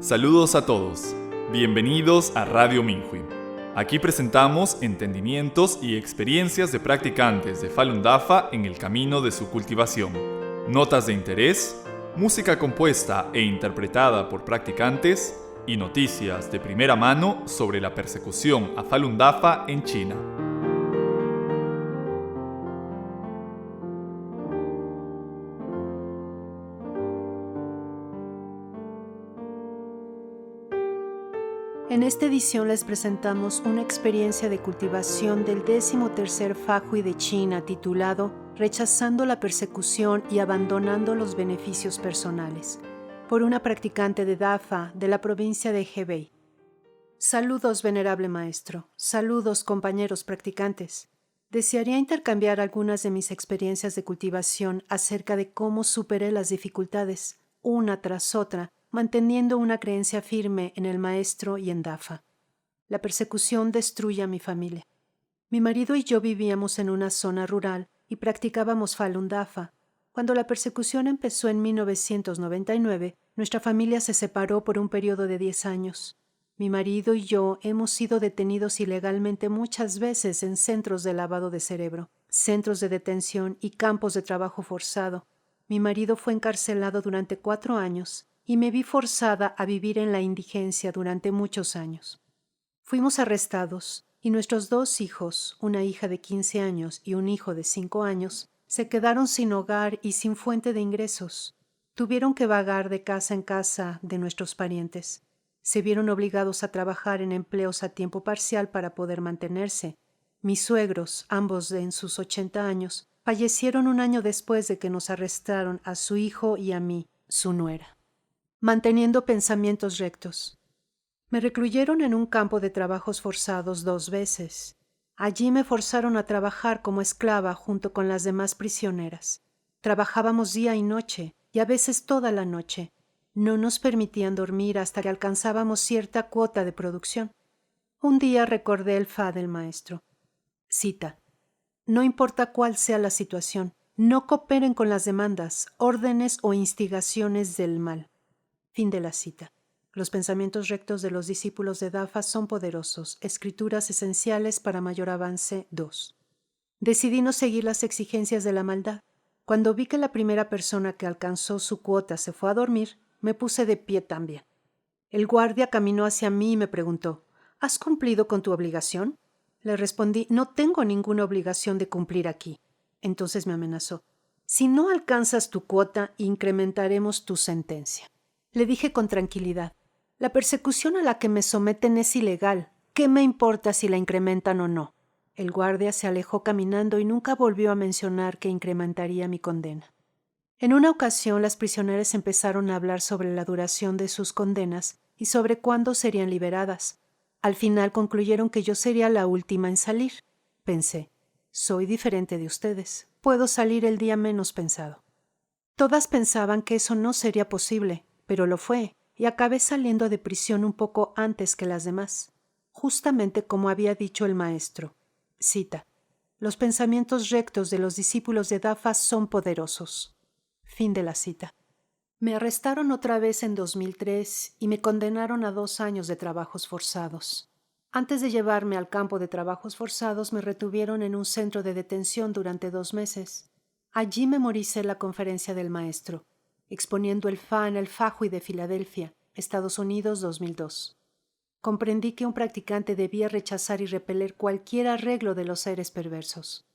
Saludos a todos. Bienvenidos a Radio Minhui. Aquí presentamos entendimientos y experiencias de practicantes de Falun Dafa en el camino de su cultivación. Notas de interés, música compuesta e interpretada por practicantes y noticias de primera mano sobre la persecución a Falun Dafa en China. En esta edición les presentamos una experiencia de cultivación del 13º Fahui de China titulado Rechazando la persecución y abandonando los beneficios personales, por una practicante de Dafa de la provincia de Hebei. Saludos, venerable maestro. Saludos, compañeros practicantes. Desearía intercambiar algunas de mis experiencias de cultivación acerca de cómo superé las dificultades, una tras otra, manteniendo una creencia firme en el maestro y en Dafa. La persecución destruye a mi familia. Mi marido y yo vivíamos en una zona rural y practicábamos Falun Dafa. Cuando la persecución empezó en 1999, nuestra familia se separó por un periodo de 10 años. Mi marido y yo hemos sido detenidos ilegalmente muchas veces en centros de lavado de cerebro, centros de detención y campos de trabajo forzado. Mi marido fue encarcelado durante 4 años y me vi forzada a vivir en la indigencia durante muchos años. Fuimos arrestados y nuestros 2 hijos, una hija de 15 años y un hijo de 5 años, se quedaron sin hogar y sin fuente de ingresos. Tuvieron que vagar de casa en casa de nuestros parientes. Se vieron obligados a trabajar en empleos a tiempo parcial para poder mantenerse. Mis suegros, ambos en sus 80 años, fallecieron un año después de que nos arrestaron a su hijo y a mí, su nuera. Manteniendo pensamientos rectos. Me recluyeron en un campo de trabajos forzados 2 veces. Allí me forzaron a trabajar como esclava junto con las demás prisioneras. Trabajábamos día y noche, y a veces toda la noche. No nos permitían dormir hasta que alcanzábamos cierta cuota de producción. Un día recordé el fa del maestro. Cita: no importa cuál sea la situación, no cooperen con las demandas, órdenes o instigaciones del mal. Fin de la cita. Los pensamientos rectos de los discípulos de Dafa son poderosos. Escrituras esenciales para mayor avance 2. Decidí no seguir las exigencias de la maldad. Cuando vi que la primera persona que alcanzó su cuota se fue a dormir, me puse de pie también. El guardia caminó hacia mí y me preguntó: ¿has cumplido con tu obligación? Le respondí: no tengo ninguna obligación de cumplir aquí. Entonces me amenazó: si no alcanzas tu cuota, incrementaremos tu sentencia. Le dije con tranquilidad: la persecución a la que me someten es ilegal. ¿Qué me importa si la incrementan o no? El guardia se alejó caminando y nunca volvió a mencionar que incrementaría mi condena. En una ocasión, las prisioneras empezaron a hablar sobre la duración de sus condenas y sobre cuándo serían liberadas. Al final concluyeron que yo sería la última en salir. Pensé: soy diferente de ustedes. Puedo salir el día menos pensado. Todas pensaban que eso no sería posible, pero lo fue, y acabé saliendo de prisión un poco antes que las demás, justamente como había dicho el maestro. Cita: los pensamientos rectos de los discípulos de Dafa son poderosos. Fin de la cita. Me arrestaron otra vez en 2003 y me condenaron a 2 años de trabajos forzados. Antes de llevarme al campo de trabajos forzados, me retuvieron en un centro de detención durante 2 meses. Allí memoricé la conferencia del maestro, exponiendo el fa en el Fahui de Filadelfia, Estados Unidos, 2002. Comprendí que un practicante debía rechazar y repeler cualquier arreglo de los seres perversos.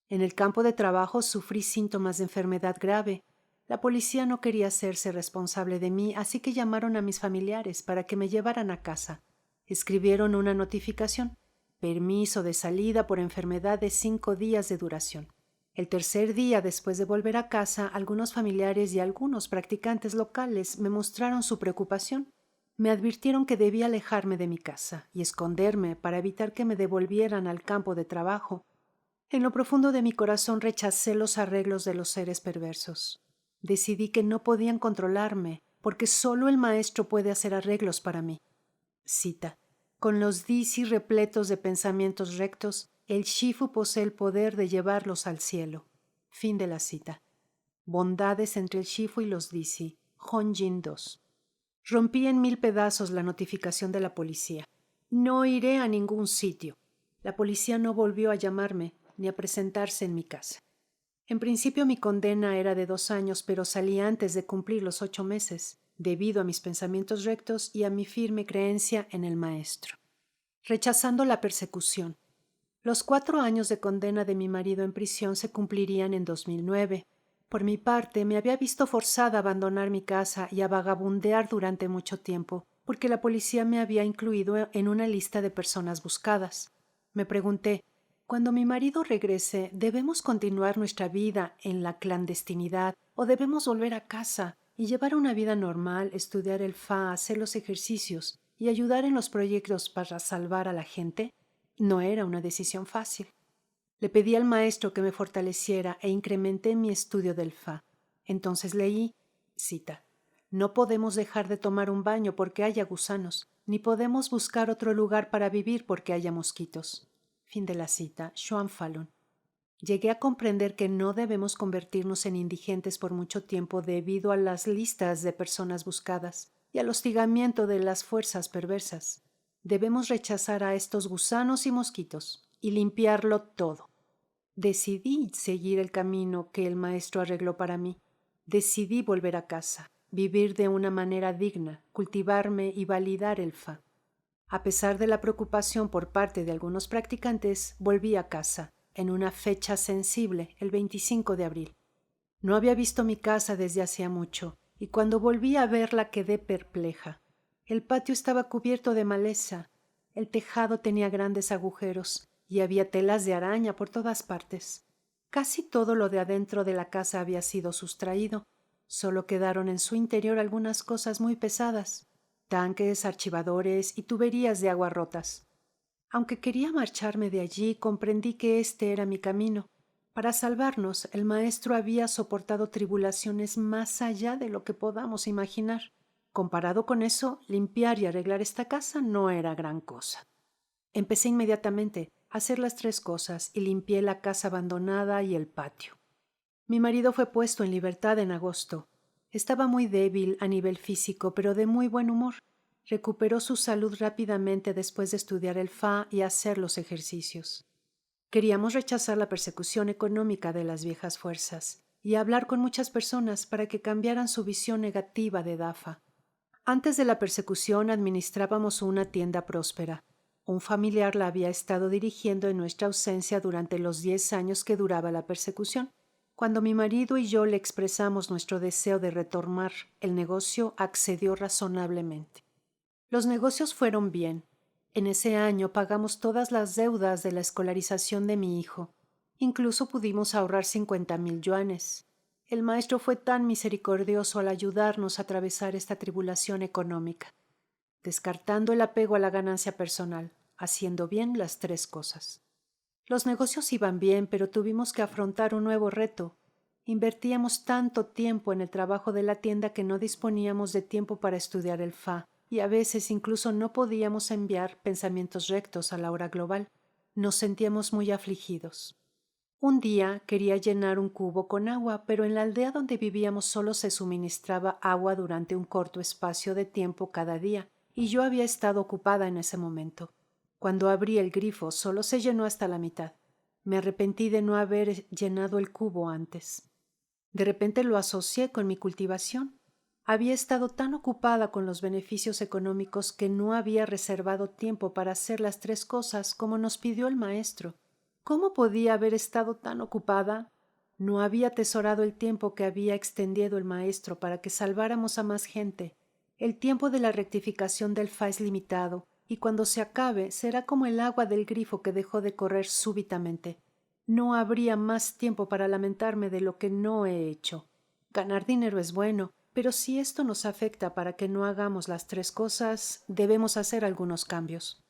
En el campo de trabajo sufrí síntomas de enfermedad grave. La policía no quería hacerse responsable de mí, así que llamaron a mis familiares para que me llevaran a casa. Escribieron una notificación: permiso de salida por enfermedad de 5 días de duración. El tercer día, después de volver a casa, algunos familiares y algunos practicantes locales me mostraron su preocupación. Me advirtieron que debía alejarme de mi casa y esconderme para evitar que me devolvieran al campo de trabajo. En lo profundo de mi corazón rechacé los arreglos de los seres perversos. Decidí que no podían controlarme, porque solo el maestro puede hacer arreglos para mí. Cita: con los disi repletos de pensamientos rectos, el Shifu posee el poder de llevarlos al cielo. Fin de la cita. Bondades entre el Shifu y los disi. Honjin 2. Rompí en 1000 pedazos la notificación de la policía. No iré a ningún sitio. La policía no volvió a llamarme ni a presentarse en mi casa. En principio mi condena era de 2 años, pero salí antes de cumplir los 8 meses, debido a mis pensamientos rectos y a mi firme creencia en el Maestro. Rechazando la persecución. Los 4 años de condena de mi marido en prisión se cumplirían en 2009. Por mi parte, me había visto forzada a abandonar mi casa y a vagabundear durante mucho tiempo, porque la policía me había incluido en una lista de personas buscadas. Me pregunté, cuando mi marido regrese, ¿debemos continuar nuestra vida en la clandestinidad o debemos volver a casa y llevar una vida normal, estudiar el FA, hacer los ejercicios y ayudar en los proyectos para salvar a la gente? No era una decisión fácil. Le pedí al maestro que me fortaleciera e incrementé mi estudio del FA. Entonces leí, cita, «No podemos dejar de tomar un baño porque haya gusanos, ni podemos buscar otro lugar para vivir porque haya mosquitos». Fin de la cita. Joan Falun. Llegué a comprender que no debemos convertirnos en indigentes por mucho tiempo debido a las listas de personas buscadas y al hostigamiento de las fuerzas perversas. Debemos rechazar a estos gusanos y mosquitos y limpiarlo todo. Decidí seguir el camino que el maestro arregló para mí. Decidí volver a casa, vivir de una manera digna, cultivarme y validar el FA. A pesar de la preocupación por parte de algunos practicantes, volví a casa, en una fecha sensible, el 25 de abril. No había visto mi casa desde hacía mucho, y cuando volví a verla quedé perpleja. El patio estaba cubierto de maleza, el tejado tenía grandes agujeros, y había telas de araña por todas partes. Casi todo lo de adentro de la casa había sido sustraído. Solo quedaron en su interior algunas cosas muy pesadas, tanques, archivadores y tuberías de agua rotas. Aunque quería marcharme de allí, comprendí que este era mi camino. Para salvarnos, el maestro había soportado tribulaciones más allá de lo que podamos imaginar. Comparado con eso, limpiar y arreglar esta casa no era gran cosa. Empecé inmediatamente a hacer las 3 cosas y limpié la casa abandonada y el patio. Mi marido fue puesto en libertad en agosto. Estaba muy débil a nivel físico, pero de muy buen humor. Recuperó su salud rápidamente después de estudiar el FA y hacer los ejercicios. Queríamos rechazar la persecución económica de las viejas fuerzas y hablar con muchas personas para que cambiaran su visión negativa de DAFA. Antes de la persecución administrábamos una tienda próspera. Un familiar la había estado dirigiendo en nuestra ausencia durante los 10 años que duraba la persecución. Cuando mi marido y yo le expresamos nuestro deseo de retomar el negocio, accedió razonablemente. Los negocios fueron bien. En ese año pagamos todas las deudas de la escolarización de mi hijo. Incluso pudimos ahorrar 50,000 yuanes. El maestro fue tan misericordioso al ayudarnos a atravesar esta tribulación económica, descartando el apego a la ganancia personal, haciendo bien las 3 cosas. Los negocios iban bien, pero tuvimos que afrontar un nuevo reto. Invertíamos tanto tiempo en el trabajo de la tienda que no disponíamos de tiempo para estudiar el FA, y a veces incluso no podíamos enviar pensamientos rectos a la hora global. Nos sentíamos muy afligidos. Un día quería llenar un cubo con agua, pero en la aldea donde vivíamos solo se suministraba agua durante un corto espacio de tiempo cada día, y yo había estado ocupada en ese momento. Cuando abrí el grifo solo se llenó hasta la mitad. Me arrepentí de no haber llenado el cubo antes. De repente lo asocié con mi cultivación. Había estado tan ocupada con los beneficios económicos que no había reservado tiempo para hacer las 3 cosas como nos pidió el maestro. ¿Cómo podía haber estado tan ocupada? No había atesorado el tiempo que había extendido el maestro para que salváramos a más gente. El tiempo de la rectificación del FA es limitado, y cuando se acabe será como el agua del grifo que dejó de correr súbitamente. No habría más tiempo para lamentarme de lo que no he hecho. Ganar dinero es bueno, pero si esto nos afecta para que no hagamos las 3 cosas, debemos hacer algunos cambios.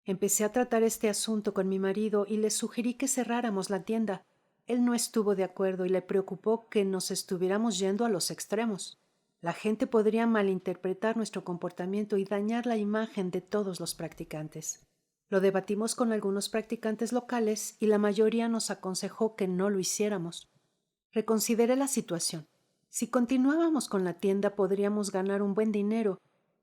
Empecé a tratar este asunto con mi marido y le sugerí que cerráramos la tienda. Él no estuvo de acuerdo y le preocupó que nos estuviéramos yendo a los extremos. La gente podría malinterpretar nuestro comportamiento y dañar la imagen de todos los practicantes. Lo debatimos con algunos practicantes locales y la mayoría nos aconsejó que no lo hiciéramos. Reconsideré la situación. Si continuábamos con la tienda podríamos ganar un buen dinero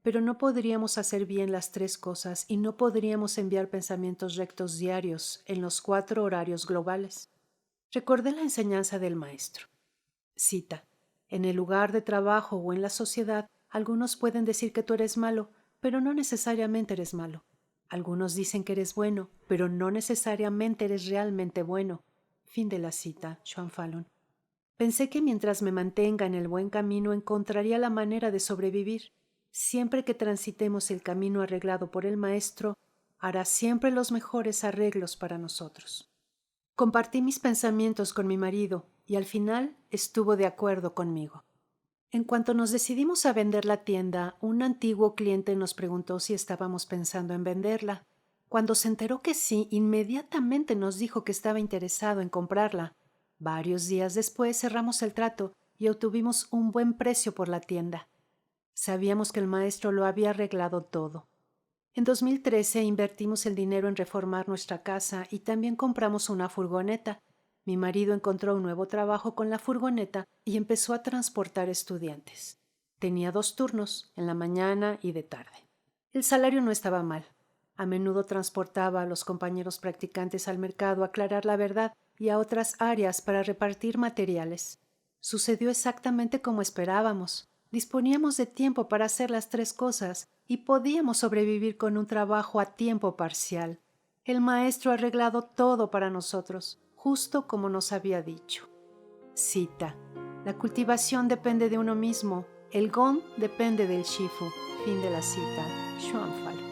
pero no podríamos hacer bien las tres cosas y no podríamos enviar pensamientos rectos diarios en los 4 horarios globales. Recordé la enseñanza del maestro. Cita: en el lugar de trabajo o en la sociedad, algunos pueden decir que tú eres malo, pero no necesariamente eres malo. Algunos dicen que eres bueno, pero no necesariamente eres realmente bueno. Fin de la cita, Sean Fallon. Pensé que mientras me mantenga en el buen camino encontraría la manera de sobrevivir. Siempre que transitemos el camino arreglado por el maestro, hará siempre los mejores arreglos para nosotros. Compartí mis pensamientos con mi marido y al final estuvo de acuerdo conmigo. En cuanto nos decidimos a vender la tienda, un antiguo cliente nos preguntó si estábamos pensando en venderla. Cuando se enteró que sí, inmediatamente nos dijo que estaba interesado en comprarla. Varios días después cerramos el trato y obtuvimos un buen precio por la tienda. Sabíamos que el maestro lo había arreglado todo. En 2013 invertimos el dinero en reformar nuestra casa y también compramos una furgoneta. Mi marido encontró un nuevo trabajo con la furgoneta y empezó a transportar estudiantes. Tenía 2 turnos, en la mañana y de tarde. El salario no estaba mal. A menudo transportaba a los compañeros practicantes al mercado a aclarar la verdad y a otras áreas para repartir materiales. Sucedió exactamente como esperábamos. Disponíamos de tiempo para hacer las 3 cosas y podíamos sobrevivir con un trabajo a tiempo parcial. El maestro ha arreglado todo para nosotros, justo como nos había dicho. Cita: la cultivación depende de uno mismo, el Gon depende del Shifu. Fin de la cita. Sean Fallon.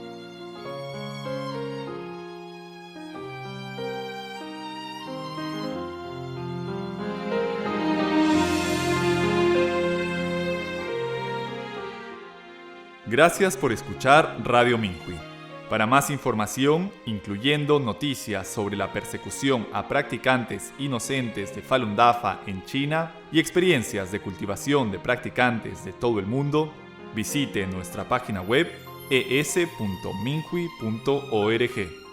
Gracias por escuchar Radio Minhui. Para más información, incluyendo noticias sobre la persecución a practicantes inocentes de Falun Dafa en China y experiencias de cultivación de practicantes de todo el mundo, visite nuestra página web es.minhui.org.